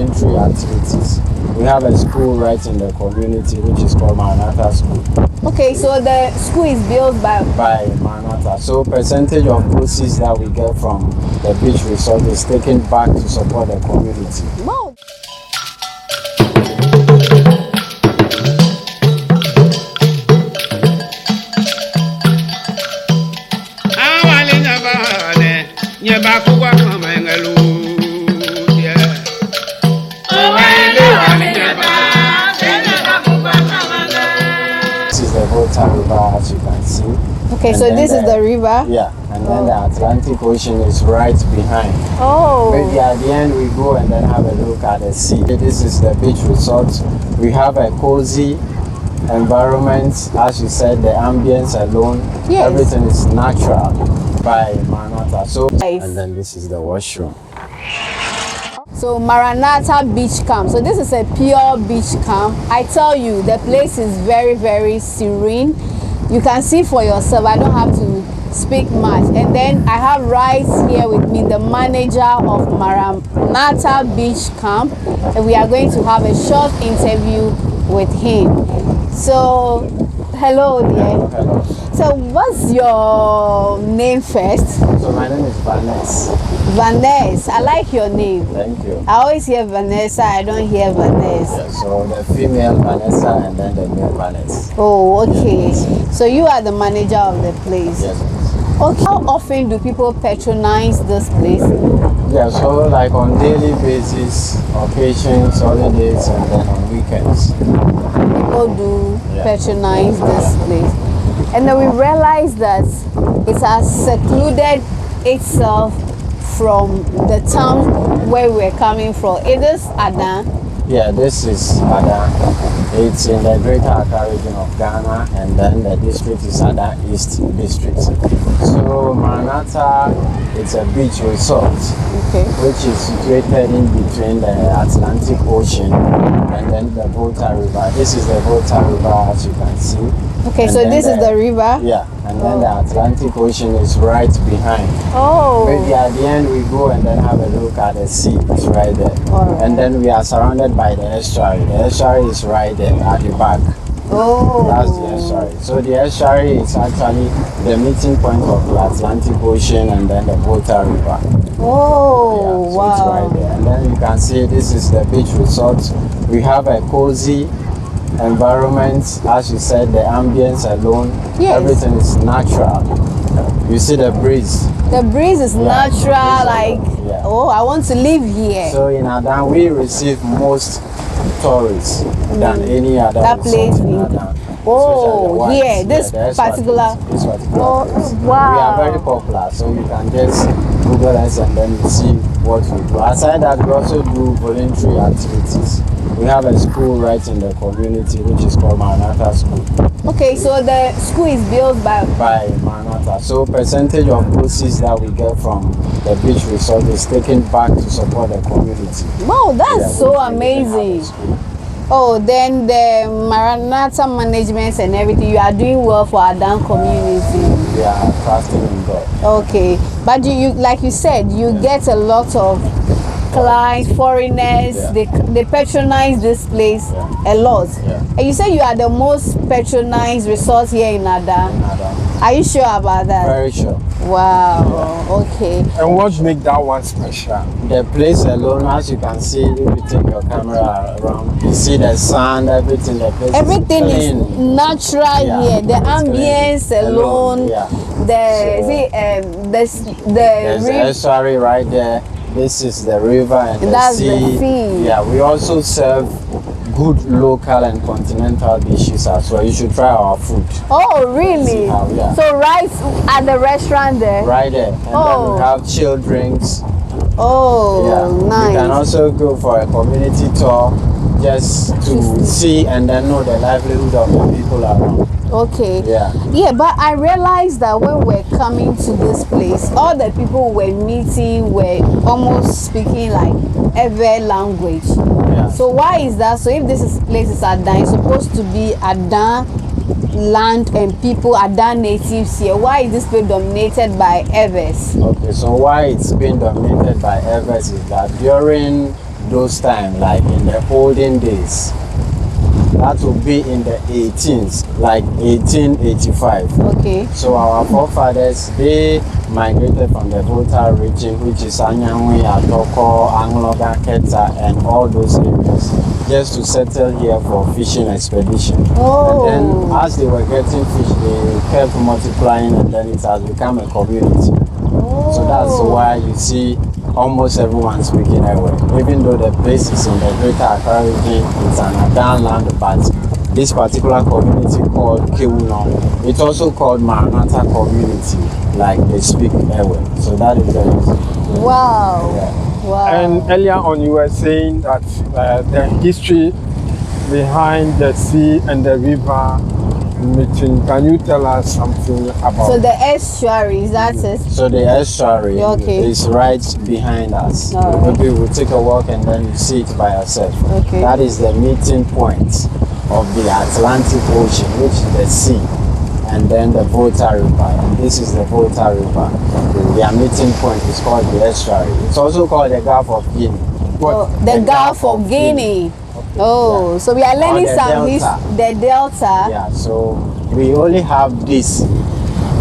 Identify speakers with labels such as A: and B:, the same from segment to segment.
A: voluntary activities. We have a school right in the community which is called Maranatha School.
B: Okay, so the school is built by
A: Maranatha. So percentage of proceeds that we get from the beach resort is taken back to support the community.
B: Wow.
A: This is the Volta River, as you can see.
B: Okay,
A: And
B: so
A: then
B: this is the river?
A: Yeah, and then the Atlantic Ocean is right behind.
B: Oh.
A: Maybe at the end we go and then have a look at the sea. This is the beach resort. We have a cozy environment. As you said, the ambience alone,
B: Yes.
A: everything is natural by Maranatha. So,
B: Nice.
A: and then this is the washroom.
B: So Maranatha Beach Camp. So this is a pure beach camp. I tell you, the place is very, very serene. You can see for yourself. I don't have to speak much. And then I have right here with me the manager of Maranatha Beach Camp, and we are going to have a short interview with him. So, hello dear.
A: Hello.
B: So what's your name first?
A: So my name is Vanessa.
B: Vanessa. I like your name.
A: Thank you.
B: I always hear Vanessa, I don't hear Vanessa.
A: Yeah, so the female Vanessa and then the male Vanessa.
B: Oh, okay. So you are the manager of the place.
A: Yes.
B: Okay. How often do people patronize this place?
A: Yeah, so like on daily basis, occasions, holidays, and then on weekends.
B: People do patronize this place. And then we realize that it has secluded itself from the town where we're coming from. It is Adan.
A: Yeah, this is Ada. It's in the Greater Accra region of Ghana, and then the district is Ada East District. So Maranatha, it's a beach resort,
B: Okay.
A: which is situated in between the Atlantic Ocean and then the Volta River. This is the Volta River, as you can see.
B: Okay,
A: And
B: so
A: then
B: this is the river?
A: Yeah, and then the Atlantic Ocean is right behind.
B: Oh.
A: Maybe at the end we go and then have a look at the sea. It's right there.
B: Alright.
A: And then we are surrounded by the estuary. The estuary is right there at the back.
B: Oh.
A: That's the estuary. So the estuary is actually the meeting point of the Atlantic Ocean and then the Volta River.
B: Oh,
A: Yeah, so
B: wow.
A: it's right there. And then you can see this is the beach resort. We have a cozy environment. As you said, the ambience alone,
B: Yes.
A: everything is natural. You see the breeze.
B: The breeze is natural, like,
A: Yeah.
B: oh, I want to live here.
A: So in Adan, we receive most tourists than any other
B: That
A: resort
B: place
A: in
B: we-
A: Adan.
B: Oh,
A: Especially the
B: here,
A: whites.
B: this
A: the
B: particular-
A: Eswatini, this particular
B: Oh,
A: place.
B: wow.
A: We are very popular, so you can just Google us and then you see what we do. Aside that, we also do voluntary activities. We have a school right in the community which is called Maranatha School
B: Okay, so the school is built by
A: Maranatha. So percentage of proceeds that we get from the beach resort is taken back to support the community.
B: wow, that's
A: Yeah,
B: so
A: we have a
B: amazing.
A: school.
B: Oh, then the Maranatha management and everything, you are doing well for Adan community.
A: We are trusting in God.
B: Okay, but you like you said, you get a lot of clients, foreigners.
A: Yeah.
B: They patronize this place a lot.
A: Yeah.
B: And you say you are the most patronized resort here in Adan.
A: In Adan.
B: Are you sure about that?
A: Very sure.
B: Wow. Okay.
C: And what make that one special?
A: The place alone, as you can see, if you take your camera around, you see the sand, everything. The place
B: Everything
A: is
B: is
A: clean.
B: natural
A: Yeah,
B: here. The
A: it's
B: ambience
A: clean.
B: alone.
A: Yeah.
B: The
A: So-
B: see
A: There's
B: the
A: the estuary right there. This is the river and the
B: That's
A: sea.
B: the sea.
A: Yeah, we also serve good local and continental dishes as well. You should try our food.
B: Oh, really?
A: See how, yeah.
B: So right at the restaurant there.
A: Right there. And then
B: Oh.
A: we have chilled drinks.
B: Oh,
A: Yeah.
B: nice.
A: You can also go for a community tour just to see and then know the livelihood of the people around.
B: Okay.
A: Yeah.
B: Yeah, but I realized that when we're coming to this place, all the people we're meeting were almost speaking like Ewe language.
A: Yeah.
B: So why is that? So if this place is Adan, it's supposed to be Adan land and people, Adan natives here. Why is this place dominated by Ewes?
A: Okay, so why it's been dominated by Evers is that during those times, like in the olden days. That would be in the 18th, like 1885.
B: Okay.
A: So our forefathers, they migrated from the Volta region, which is Anyangwe, Atoko, Angloga, Keta, and all those areas, just to settle here for fishing expedition.
B: Oh.
A: And then as they were getting fish, they kept multiplying, and then it has become a community.
B: Oh.
A: So that's why you see almost everyone speaking Ewe. Even though the place is in the Greater Accra region, it's an Adan land, but this particular community called Kewuno, it's also called Maranatha community, like they speak Ewe. So that is the reason.
B: Wow.
A: Yeah.
B: Wow.
C: And earlier on, you were saying that the history behind the sea and the river meeting. Can you tell us something about?
B: So the estuary, that's it.
A: So the estuary
B: Okay.
A: is right behind us.
B: All right.
A: Maybe we'll take a walk and then you see it by yourself.
B: Okay.
A: That is the meeting point of the Atlantic Ocean, which is the sea, and then the Volta River. And this is the Volta River. Their meeting point is called the estuary. It's also called the Gulf of Guinea.
B: Oh, the Gulf of Guinea. Oh,
A: Yeah.
B: so we are learning
A: Or the
B: some
A: Delta.
B: the Delta.
A: Yeah, so we only have this.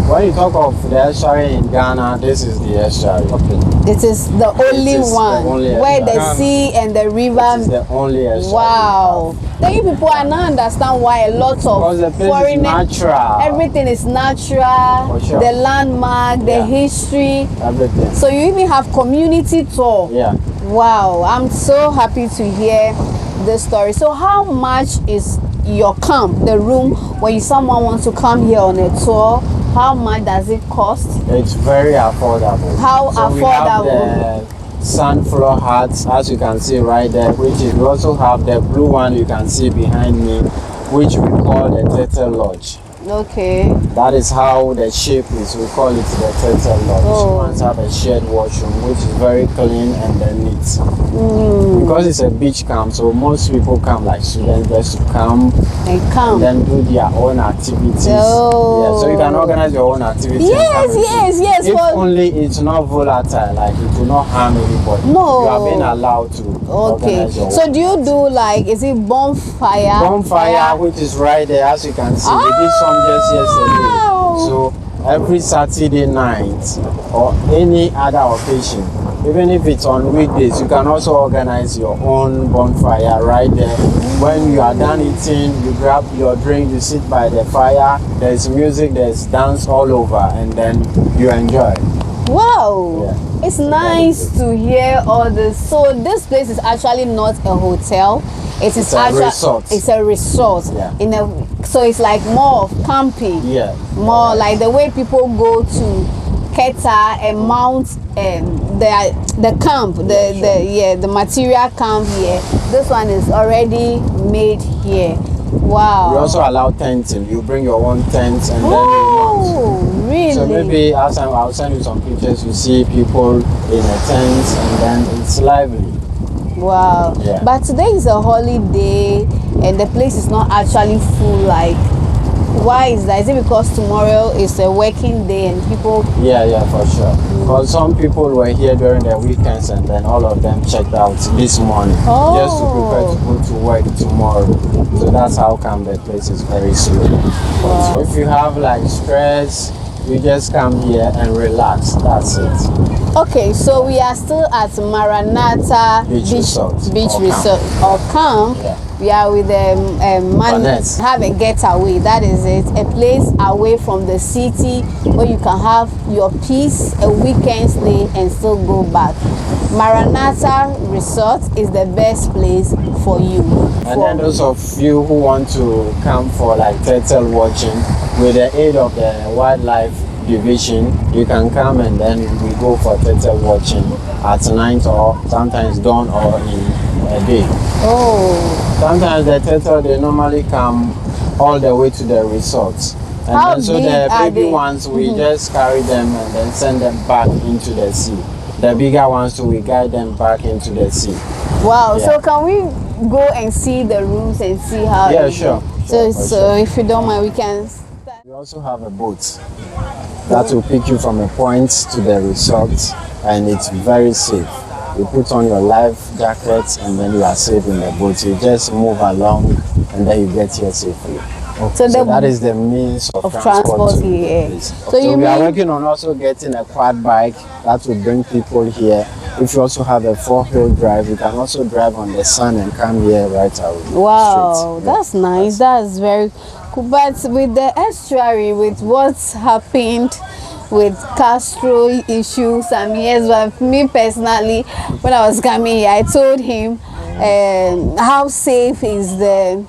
A: When you talk of the estuary in Ghana, this is the estuary.
B: This is the only
A: is the
B: one
A: only
B: where the
A: estuary.
B: sea and the
A: This is
B: river.
A: the only estuary.
B: Wow. Then you people are now understand why a lot
A: Because the
B: of
A: place is
B: foreigners,
A: natural.
B: everything is natural.
A: For sure.
B: The landmark, the
A: Yeah.
B: history.
A: Everything.
B: So you even have community tour.
A: Yeah.
B: Wow, I'm so happy to hear this story. So how much is your camp, the room, when someone wants to come here on a tour? How much does it cost?
A: It's very affordable.
B: How
A: so We have
B: affordable?
A: the sand floor huts, as you can see right there, which is, we also have the blue one you can see behind me, which we call the Turtle Lodge.
B: Okay.
A: That is how the shape is. We call it the Turtle Lodge.
B: Oh.
A: Once have a shared washroom, which is very clean and then neat. Because it's a beach camp, so most people come, like students, just to come
B: And come.
A: and then do their own activities.
B: Oh.
A: Yeah, so you can organize your own activities.
B: Yes,
A: and come and do.
B: yes.
A: If
B: For,
A: only it's not volatile, like it will not harm anybody.
B: No.
A: You are being allowed to
B: okay.
A: organize your
B: So
A: own.
B: do you do like, is it bonfire?
A: Bonfire, which is right there, as you can see. We did some just yesterday. So every Saturday night or any other occasion, even if it's on weekdays, you can also organize your own bonfire right there. When you are done eating, you grab your drink, you sit by the fire, there's music, there's dance all over, and then you enjoy.
B: Wow.
A: Yeah.
B: It's nice to hear all this. So this place is actually not a hotel.
A: It's a resort.
B: It's a resort.
A: Yeah.
B: So it's like more of camping.
A: Yeah.
B: More like the way people go to Keta and mount the camp, the material camp here. This one is already made here. Wow.
A: We also allow tenting. You bring your own tent and then you mount.
B: Oh, really?
A: So maybe I'll send you some pictures. You see people in a tent and then it's lively.
B: Wow.
A: Yeah.
B: But today is a holiday and the place is not actually full. Like, why is that? Is it because tomorrow is a working day and people?
A: Yeah, for sure. Because some people were here during the weekends and then all of them checked out this morning just to prepare to go to work tomorrow. So that's how come the place is very slow.
B: Wow.
A: So if you have like stress, you just come here and relax. That's it.
B: Okay, so we are still at Maranatha
A: Beach Resort
B: Beach
A: or
B: Resort or camp.
A: Yeah.
B: We are with
A: Vanessa.
B: have a getaway. That is it. A place away from the city where you can have your peace, a weekend stay, and still go back. Maranatha Resort is the best place for you.
A: And then those of you who want to come for like turtle watching, with the aid of the wildlife division, you can come and then we go for turtle watching at night or sometimes dawn or in a day.
B: Oh,
A: Sometimes the turtle, they normally come all the way to the resorts. And
B: How
A: then, so
B: big
A: the
B: are
A: baby
B: they?
A: ones, we just carry them and then send them back into the sea. The bigger ones, too, we guide them back into the sea.
B: wow.
A: Yeah.
B: So can we go and see the rooms and see how?
A: Yeah,
B: it
A: sure.
B: is? So,
A: For
B: so
A: sure.
B: if you don't mind, we can.
A: We also have a boat that will pick you from a point to the resort, and it's very safe. You put on your life jackets and then you are safe in the boat. You just move along and then you get here safely.
B: So,
A: So that is the means of transport to
B: here.
A: the place.
B: So you
A: we are
B: mean
A: working on also getting a quad bike that will bring people here. If you also have a 4-wheel drive, you can also drive on the sun and come here right away.
B: wow,
A: straight.
B: that's nice. That's very cool. But with the estuary, with what's happened with Castro issues, yes, but me personally, when I was coming here, I told him how safe is the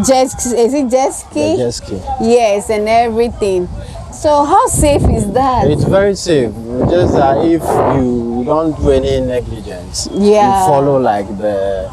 B: jet, is it jet ski?
A: The jet ski.
B: Yes, and everything. So how safe is that?
A: It's very safe. Just if you don't do any negligence,
B: Yeah.
A: you follow like the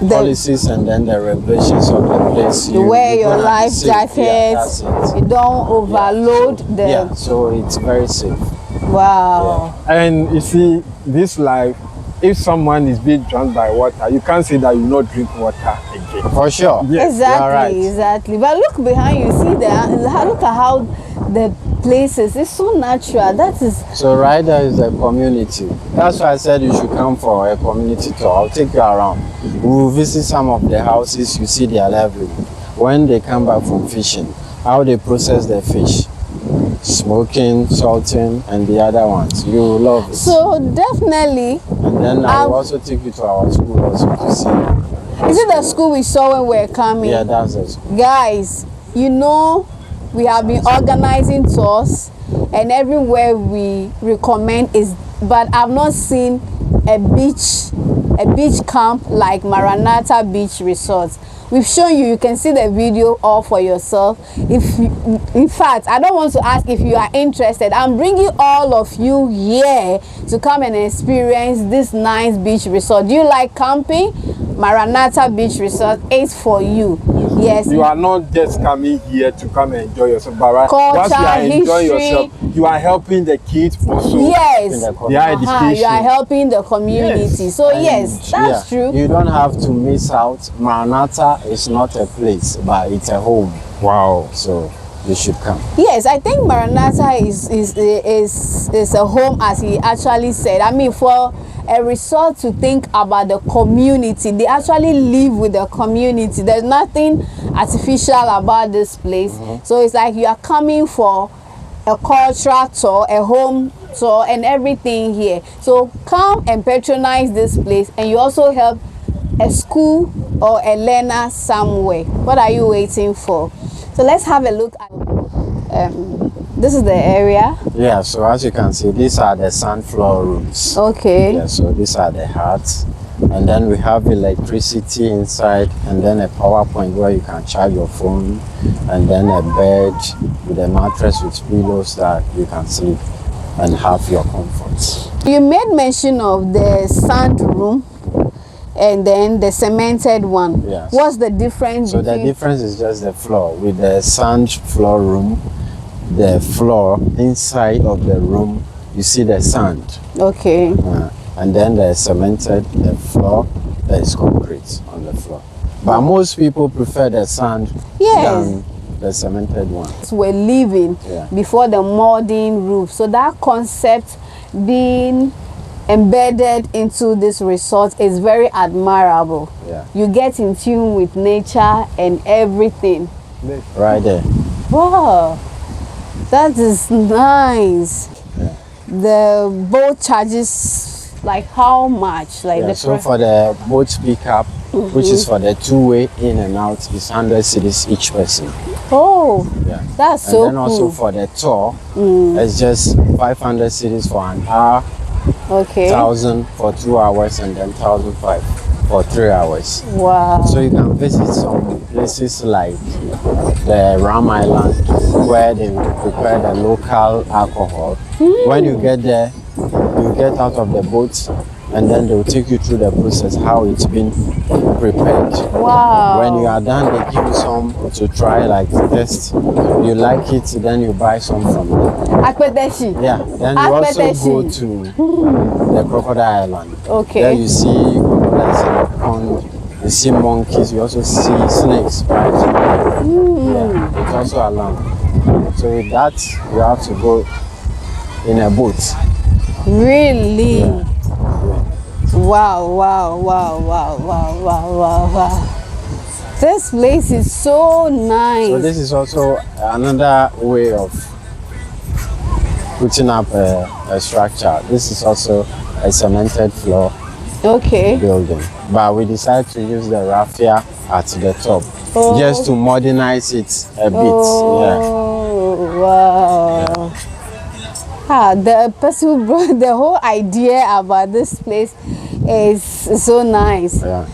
A: policies and then the regulations of the place.
B: You wear your life jacket.
A: Yeah, that's it.
B: You don't overload the.
A: Yeah, so it's very safe.
B: Wow.
C: And you see, this life, if someone is being drowned by water, you can't say that you not drink water again.
A: For sure.
C: Yes.
B: Exactly,
A: right.
B: exactly. But look behind you, see look at how the places, it's so natural. That is.
A: So right there is the community. That's why I said you should come for a community tour. I'll take you around. We'll visit some of the houses. You see their livelihood. When they come back from fishing, how they process their fish. Smoking, salting, and the other ones. You will love it.
B: So definitely.
A: And then I will also take you to our school also to see.
B: Is it the school we saw when we were coming?
A: Yeah, that's the school.
B: Guys, we have been organizing tours, and everywhere we recommend is, but I've not seen a beach camp like Maranatha Beach Resort. We've shown you, you can see the video all for yourself. In fact, I don't want to ask if you are interested. I'm bringing all of you here to come and experience this nice beach resort. Do you like camping? Maranatha Beach Resort is for you. Yes.
C: You are not just coming here to come and enjoy yourself, but
B: culture,
C: once you are enjoying
B: history,
C: yourself, you are helping the kids also.
B: Yes.
C: Their education.
B: You are helping the community.
C: Yes.
B: So yes, that's true.
A: You don't have to miss out. Maranatha is not a place, but it's a home.
C: Wow.
A: So you should come.
B: Yes, I think Maranatha is a home, as he actually said. I mean, for a resort to think about the community, they actually live with the community. There's nothing artificial about this place. So it's like you are coming for a cultural tour, a home tour, and everything here. So come and patronize this place, and you also help a school or a learner somewhere. What are you waiting for? So let's have a look at this is the area.
A: Yeah, so as you can see, these are the sand floor rooms.
B: Okay.
A: Yeah, so these are the huts. And then we have electricity inside, and then a power point where you can charge your phone, and then a bed with a mattress with pillows that you can sleep and have your comforts.
B: You made mention of the sand room and then the cemented one.
A: Yes.
B: What's the difference?
A: So the difference is just the floor. With the sand floor room, the floor inside of the room, you see the sand.
B: Okay.
A: And then the cemented, the floor, there is concrete on the floor. But most people prefer the sand than the cemented one.
B: We're living before the modern roof. So that concept being embedded into this resort is very admirable.
A: Yeah.
B: You get in tune with nature and everything.
A: Right there.
B: Wow, that is nice.
A: Yeah.
B: The boat charges like how much? Like
A: So for the boat pickup, which is for the two-way in and out, is 100 cedis each person.
B: Oh,
A: Yeah.
B: that's
A: And
B: so
A: then also
B: cool.
A: for the tour, it's just 500 cedis for an hour,
B: Okay.
A: 1,000 for 2 hours, and then 1,500 for 3 hours.
B: Wow.
A: So you can visit some places like the Ram Island, where they prepare the local alcohol. When you get there, you get out of the boat, and then they'll take you through the process, how it's been prepared.
B: Wow.
A: When you are done, they give you some to try, like test. You like it, then you buy some from them.
B: Akpeteshi.
A: Yeah, then you also go to the Crocodile Island.
B: Okay.
A: There you see crocodiles in the pond, you see monkeys, you also see snakes, right? Yeah, it's also a land. So with that, you have to go in a boat.
B: Really?
A: Yeah.
B: Wow, wow, wow, wow, wow, wow, wow, wow. This place is so nice.
A: So this is also another way of putting up a structure. This is also a cemented floor
B: Okay.
A: building, but we decided to use the raffia at the top just to modernize it a bit.
B: Oh, wow. Ah, the person who brought the whole idea about this place is so nice.
A: Yeah.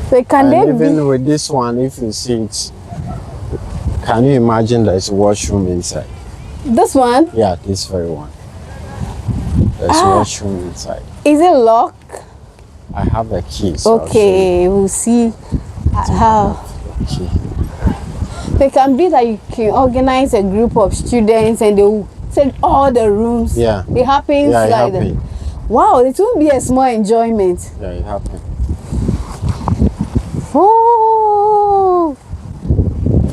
B: So can they
A: And even
B: be?
A: with this one, if you see it, can you imagine there's a washroom inside?
B: This one?
A: Yeah, this very one. There's a washroom inside.
B: Is it locked?
A: I have a key. So
B: Okay, we'll see how.
A: Key.
B: It can be that you can organize a group of students and they will take all the rooms.
A: Yeah.
B: It happens
A: Yeah, it
B: like that.
A: happened.
B: Wow, it will be a small enjoyment.
A: Yeah, it happened.
B: Oh,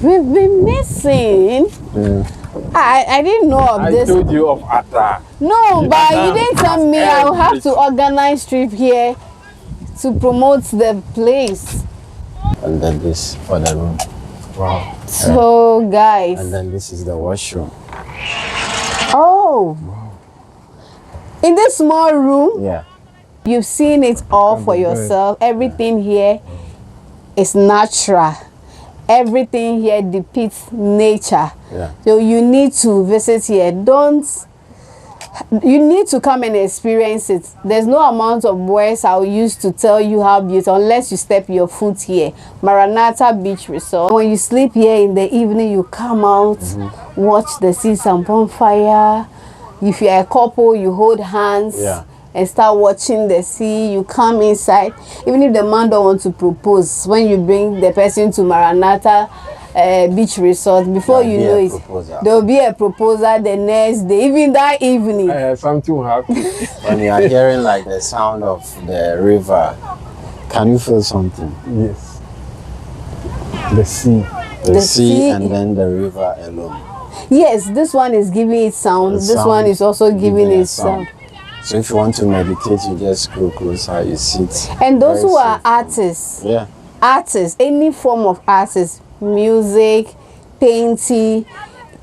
B: we've been missing.
A: Yeah.
B: I didn't know of
C: I
B: this.
C: told you of Atta.
B: No, but you
C: Atta
B: didn't tell
C: has
B: me I will have to
C: everything.
B: organize trip here to promote the place.
A: And then this for the room.
C: Wow.
B: So, guys.
A: And then this is the washroom.
B: Oh. In this small room,
A: Yeah.
B: you've seen it all for yourself. Everything here is natural. Everything here depicts nature.
A: Yeah.
B: So you need to visit here. You need to come and experience it. There's no amount of words I'll use to tell you how beautiful unless you step your foot here. Maranatha Beach Resort. When you sleep here in the evening, you come out, watch the sea, some bonfire. If you're a couple, you hold hands.
A: Yeah.
B: And start watching the sea. You come inside. Even if the man don't want to propose, when you bring the person to Maranatha Beach Resort, before
A: There'll
B: you
A: be
B: know
A: a
B: it,
A: proposal.
B: there will be a proposal the next day, even that evening.
C: Something will happen.
A: When you are hearing like the sound of the river, can you feel something?
C: Yes. The sea.
A: The sea
B: sea-
A: and then the river alone.
B: Yes, this one is giving it sound.
A: The
B: This
A: sound
B: one is also giving
A: a
B: it sound.
A: So if you want to meditate, you just go closer, you sit.
B: And those
A: Very
B: who are
A: safe.
B: artists,
A: Yeah.
B: any form of artists, music, painting,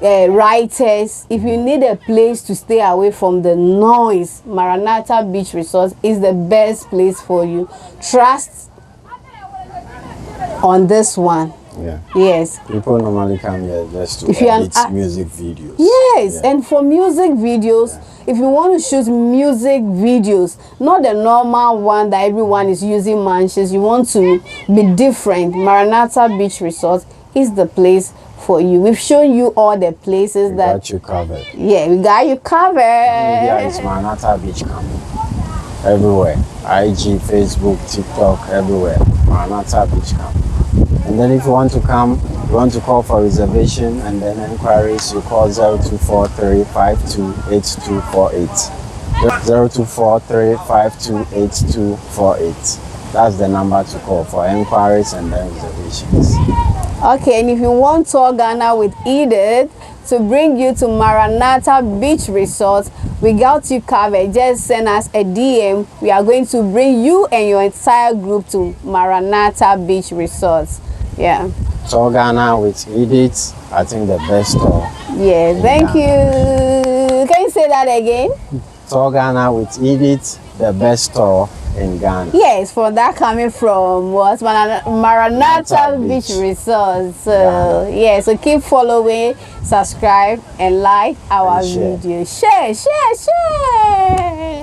B: writers, if you need a place to stay away from the noise, Maranatha Beach Resort is the best place for you. Trust on this one.
A: Yeah.
B: Yes.
A: People normally come here just to
B: If you are an
A: edit
B: art-
A: music videos.
B: Yes,
A: Yeah.
B: and for music videos, if you want to shoot music videos, not the normal one that everyone is using mansions, you want to be different, Maranatha Beach Resort is the place for you. We've shown you all the places
A: We
B: that,
A: got you covered.
B: yeah, we got you covered.
A: Media is Maranatha Beach Camp. Everywhere. IG, Facebook, TikTok, everywhere. Maranatha Beach Camp. And then if you want to come, you want to call for reservation and then inquiries, you call 0243528248. 0243528248. That's the number to call for inquiries and then reservations.
B: Okay, and if you want Tour Ghana with Edith to bring you to Maranatha Beach Resort, we got you covered. Just send us a DM. We are going to bring you and your entire group to Maranatha Beach Resort. Yeah.
A: Tour Ghana with Edith, I think the best tour.
B: Yeah, thank you. Can you say that again?
A: Tour Ghana with Edith, the best tour in Ghana.
B: Yes, for that coming from what? Maranatha Beach
A: Beach.
B: Resort. So, yeah, so keep following, subscribe, and like our
A: And share.
B: video. Share, share, share.